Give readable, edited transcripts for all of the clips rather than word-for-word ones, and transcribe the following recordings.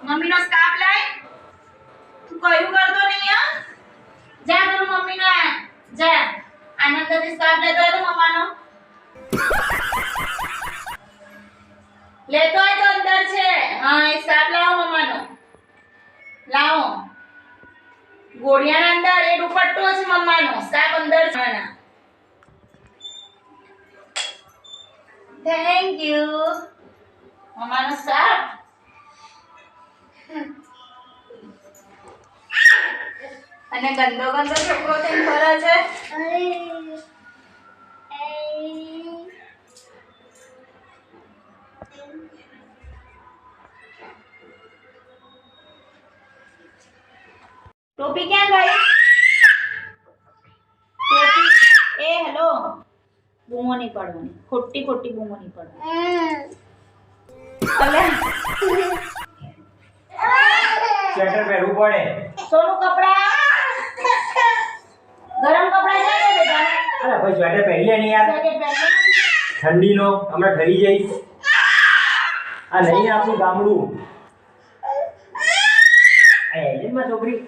mummy no scarf लाए तू कयू करतो नहीं हां जा करू मम्मी नो जा आनंद से स्कार्फ लेतो है तो मम्मा नो लेतो है तो अंदर छे हां स्कार्फ लाओ मम्मा नो लाओ गोड़िया ना अंदर ए दुपट्टो छे मम्मा नो स्कार्फ अंदर छे ना थैंक यू मम्मा नो स्कार्फ અને ગંદો ગંદો છોકરો તેમ કરે છે ટોપી ક્યાં ગઈ ટોપી એ હેલો બૂમો નહીં પાડવાની ખોટી ખોટી બૂમો નહીં પાડવાની અલે સ્વેટર પહેરવું પડે સોનું કપડા ગરમ કપડા જાય ને બેટા અરે ભાઈ સ્વેટર પહેરી લે ને યાર જેકેટ પહેરજો ઠંડીનો હમણાં ઠરી જઈશ આ નહીં આપણું ગામડું આ એજન્ટમાં છોકરી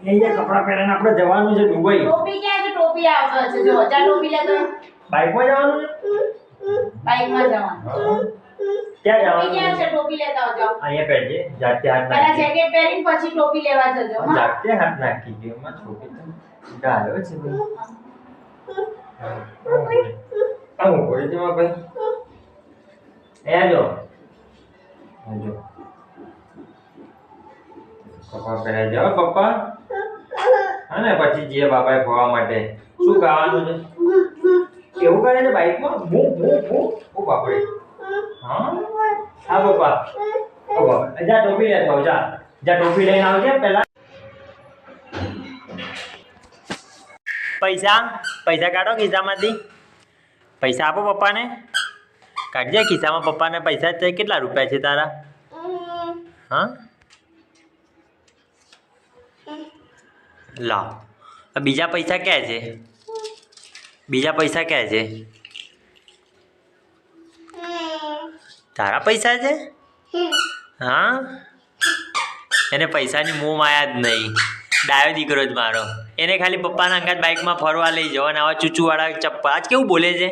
નહીં જે કપડાં પહેરીને આપણે જવાનું છે દુબઈ ટોપી ક્યાં છે ટોપી આવતો છે જો જા ટોપી લેતો બાઇકમાં જવાનું છે બાઈકમાં જવાનું ક્યાં ટોપી જવાનું ક્યાં છે ટોપી લેતા આવજો અહીંયા પહેરજે જાતે હાથ પહેલા નાખી જેકેટ પહેરીને પછી ટોપી લેવા જજો હા જાતે હાથ નાખી દે એમાં છોકરી તો ગાયો છે ભાઈ આવું પડે છે માં ભાઈ એ જો પપ્પા પહેરા જાઓ પપ્પા હા ને પછી જે બાપાએ ફોવા માટે શું ગાવાનું છે કેવું કરે છે બાઈકમાં ભૂ ભૂ ભૂ ઓ બાપરે હા હા પપ્પા ઓ બાપા જા ટોપી લેતો આવ જા જા ટોપી લઈને આવજે પહેલા પૈસા પૈસા કાઢો ખિસ્સામાંથી પૈસા આપો પપ્પાને કાઢજે ખિસ્સામાં પપ્પાને પૈસા છે કેટલા રૂપિયા છે તારા હા લાવ બીજા પૈસા ક્યાં છે બીજા પૈસા ક્યાં છે તારા પૈસા છે હા એને પૈસાની મોહ માયા જ નહીં ડાયો દીકરો જ મારો એને ખાલી પપ્પાના અંગાત બાઇકમાં ફરવા લઈ જાઓ અને આવા ચૂચુવાળા ચપ્પલ આજ કેવું બોલે છે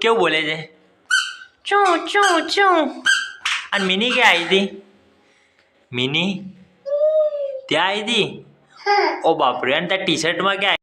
કેવું બોલે છે ચું ચું ચું અને મિની ક્યાં આવી હતી મિની ત્યાં આવી હતી ઓ બાપરે અને ત્યાં ટી શર્ટમાં ક્યાં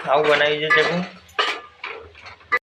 આવું બનાવી છે જગું